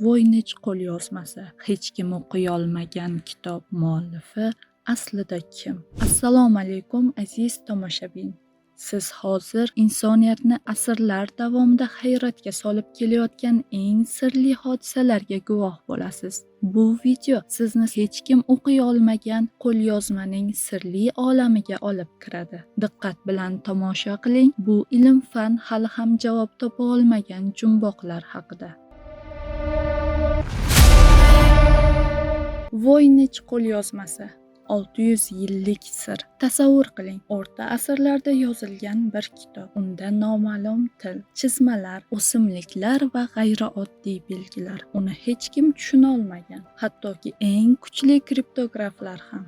Voynich qo'lyozmasi. Hech kim o'qiy olmagan kitob muallifi aslida kim? Assalomu alaykum aziz tomoshabin. Siz hozir insoniyatni asrlar davomida hayratga solib kelayotgan eng sirli hodisalarga guvoh bo'lasiz. Bu video sizni hech kim o'qiy olmagan qo'lyozmaning sirli olamiga olib kiradi. Diqqat bilan tomosha qiling. Bu ilm-fan hali ham javob topa olmagan jumboqlar haqida. Voynich qo'lyozmasi 600 yillik sir. Tasavvur qiling, o'rta asrlarda yozilgan bir kitob. Unda noma'lum til, chizmalar, o'simliklar va g'ayrioddiy belgilar. Uni hech kim tushuna olmagan, hattoki eng kuchli kriptograflar ham.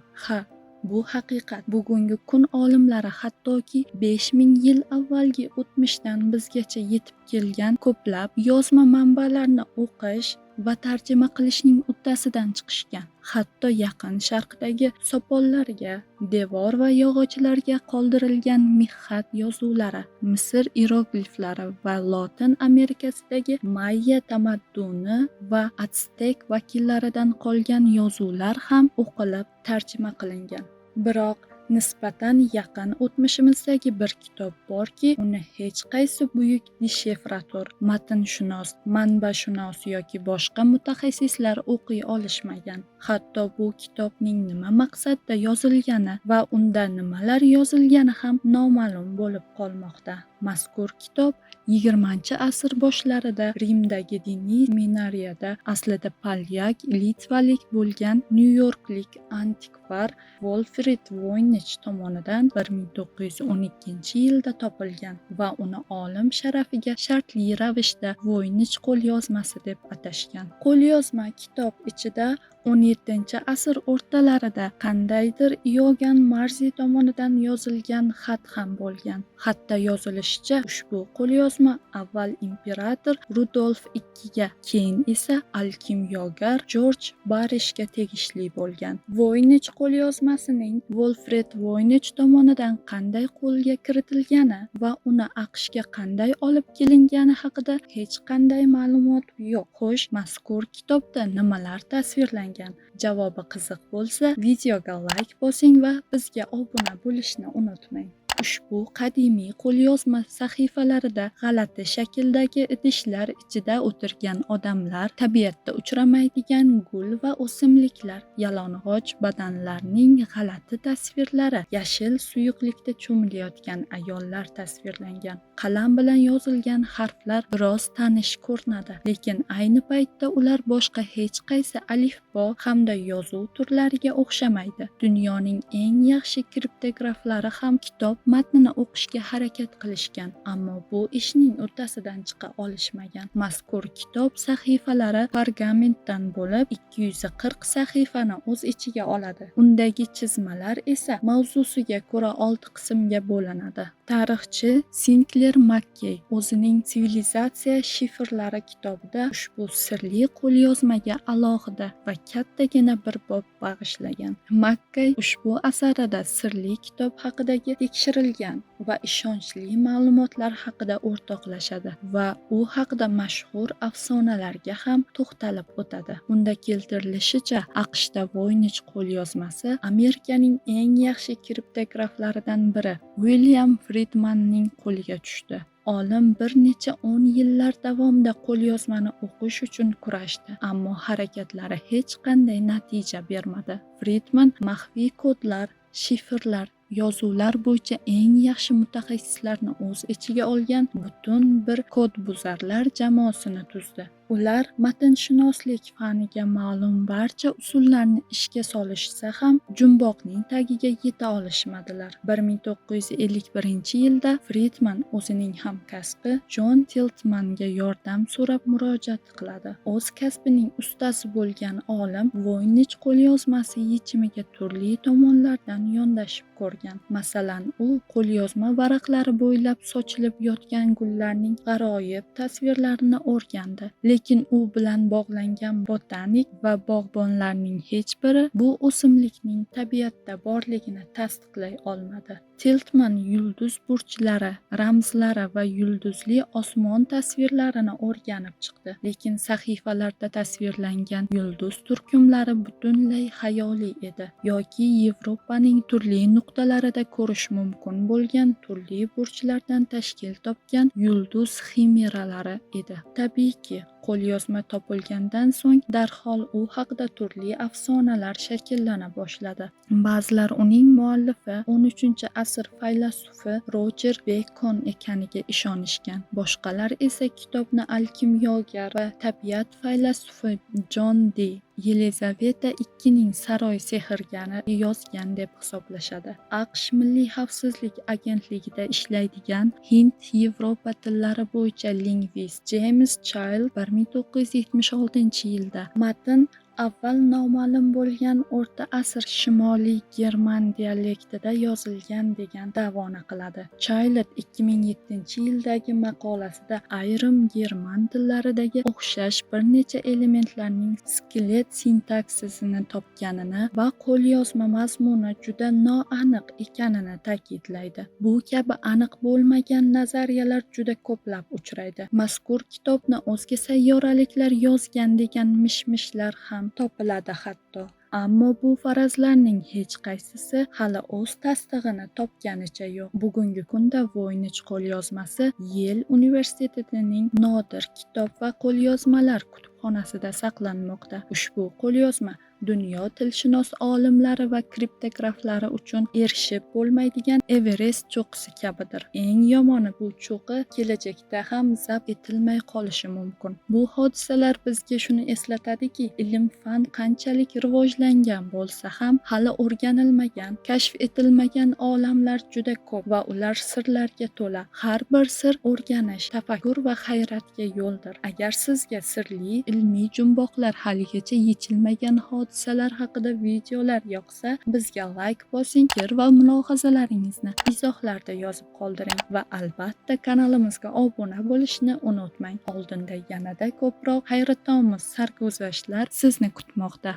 Bu haqiqat. Bugungi kun olimlari hattoki 5000 yil avvalgi o'tmishdan bizgacha yetib kelgan ko'plab yozma manbalarni o'qish va tarjima qilishning uddasidan chiqishgan. Hatto yaqin sharqdagi sopollarga, devor va yog'ochlarga qoldirilgan mixxat yozuvlari, Misr iyerogliflari va Lotin Amerikasidagi Mayya tamadduni va Atstek vakillaridan qolgan yozuvlar ham o'qilib tarjima qilingan. Biroq nisbatan yaqin o'tmishimizdagi bir kitob borki, uni hech qaysi buyuk deshifrator, matnshunos, manbashunos yoki boshqa mutaxassislar o'qiy olishmagan. Hatto bu kitobning nima maqsadda yozilgani va unda nimalar yozilgani ham noma'lum bo'lib qolmoqda. Mazkur kitob 20-asr boshlarida Rimdagi diniy seminariyada aslida polyak, litvalik bo'lgan nyu-yorklik antikvar Wolfrid Voynich tomonidan 1912-yilda topilgan va uni olim sharafiga shartli ravishda Voynich qo'lyozmasi deb atashgan. Qo'lyozma kitob ichida 17-asr o'rtalarida qandaydir Iogan Marzi tomonidan yozilgan xat ham bo'lgan. Xatda yozilishicha, ushbu qo'lyozma avval imperator Rudolf II ga, keyin esa alkimyogar Jorj Barishga tegishli bo'lgan. Voynich qo'lyozmasining Wolfrid Voynich tomonidan qanday qo'lga kiritilgani va uni AQShga qanday olib kelingani haqida hech qanday ma'lumot yo'q. Xo'sh, mazkur kitobda nimalar tasvirlangan? Javobi qiziq bo'lsa, videoga like bosing va bizga obuna bo'lishni unutmang. Ushbu qadimiy qo'lyozma sahifalarida g'alati shakldagi idishlar ichida o'tirgan odamlar, tabiatda uchramaydigan gul va o'simliklar, yalang'och badanlarning g'alati tasvirlari, yashil suyuqlikda cho'milayotgan ayollar tasvirlangan. Qalam bilan yozilgan harflar biroz tanish ko'rinadi, lekin ayni paytda ular boshqa hech qaysi alifbo hamda yozuv turlariga o'xshamaydi. Dunyoning eng yaxshi kriptograflari ham kitob matnini o'qishga harakat qilishgan, ammo bu ishning uddasidan chiqa olishmagan. Mazkur kitob sahifalari pergamentdan bo'lib, 240 sahifani o'z ichiga oladi. Undagi chizmalar esa mavzusiga ko'ra 6 qismga bo'linadi. Tarixchi Sinclair Mackey o'zining Sivilizatsiya shifrlari kitobida ushbu sirli qo'lyozmaga alohida va kattagina bir bob bag'ishlagan. Mackey ushbu asarida sirli kitob haqidagi tekshirilgan va ishonchli ma'lumotlar haqida o'rtoqlashadi va u haqida mashhur afsonalarga ham to'xtalib o'tadi. Unda keltirilishicha, AQShda Voynich qo'lyozmasi Amerikaning eng yaxshi kriptograflaridan biri William Friedmanning qo'liga tushdi. Olim bir necha 10 yillar davomida qo'lyozmani o'qish uchun kurashdi, ammo harakatlari hech qanday natija bermadi. Friedman maxfiy kodlar, shifrlar, yozuvlar bo'yicha eng yaxshi mutaxassislarni o'z ichiga olgan butun bir kodbuzarlar jamoasini tuzdi. Ular matnshunoslik faniga ma'lum barcha usullarni ishga solishsa ham jumboqning tagiga yeta olishmadilar. 1951-yilda Friedman o'zining hamkasbi Jon Tiltmanga yordam so'rab murojaat qiladi. O'z kasbining ustasi bo'lgan olim Voynich qo'lyozmasi yechimiga turli tomonlardan yondashib ko'rgan. Masalan, u qo'lyozma varaqlari bo'ylab sochilib yotgan gullarning g'aroyib tasvirlarini o'rgandi. Lekin u bilan bog'langan botanik va bog'bonlarning hech biri bu o'simlikning tabiatda borligini tasdiqlay olmadi. Tiltman yulduz burchlari, ramzlari va yulduzli osmon tasvirlarini o'rganib chiqdi, lekin sahifalarda tasvirlangan yulduz turkumlari butunlay xayoliy edi yoki Yevropaning turli nuqtalarida ko'rish mumkin bo'lgan turli burchlardan tashkil topgan yulduz ximeralari edi. Tabiiyki, qo'lyozma topilgandan so'ng darhol u haqida turli afsonalar shakllana boshladi. Ba'zilar uning muallifi 13-asr faylasufi Rojer Bekon ekaniga ishonishgan. Boshqalar esa kitobni alkimyogar va tabiat faylasufi Jon Dee Yelizaveta IIning saroy sehrgari yozgan deb hisoblashadi. AQSh Milliy xavfsizlik agentligida ishlaydigan Hind-Yevropa tillari bo'yicha lingvist James Child 1976-yilda matn avval noma'lum bo'lgan o'rta asr shimoliy german dialektida yozilgan degan da'voni qiladi. Child 2007-yildagi maqolasida ayrim german tillaridagi o'xshash bir necha elementlarning skelet sintaksisini topganini va qo'lyozma mazmuni juda noaniq ekanini ta'kidlaydi. Bu kabi aniq bo'lmagan nazariyalar juda ko'plab uchraydi. Mazkur kitobni o'zga sayyoraliklar yozgan degan mish-mishlar ham topiladi hatto. Ammo bu farazlarning hech qaysisi hali o'z tasdig'ini topganicha yo'q. Bugungi kunda Voynich qo'lyozmasi Yel universitetining nodir kitob va qo'lyozmalar kutubxonasida saqlanmoqda. Ushbu qo'lyozma dunyo tilshunos olimlari va kriptograflari uchun erishib bo'lmaydigan Everest cho'qqisi kabidir. Eng yomoni, bu cho'qi kelajakda ham zabt etilmay qolishi mumkin. Bu hodisalar bizga shuni eslatadiki, ilm-fan qanchalik rivojlangan bo'lsa ham hali o'rganilmagan, kashf etilmagan olamlar juda ko'p va ular sirlarga to'la. Har bir sir o'rganish, tafakkur va hayratga yo'ldir. Agar sizga sirli ilmiy jumboqlar, haligacha yechilmagan hodisalar haqida videolar yoqsa, bizga like bosing, fikr va mulohazalaringizni izohlarda yozib qoldiring va albatta kanalimizga obuna bo'lishni unutmang. Oldinda yanada ko'proq hayratomuz sarguzashtlar sizni kutmoqda.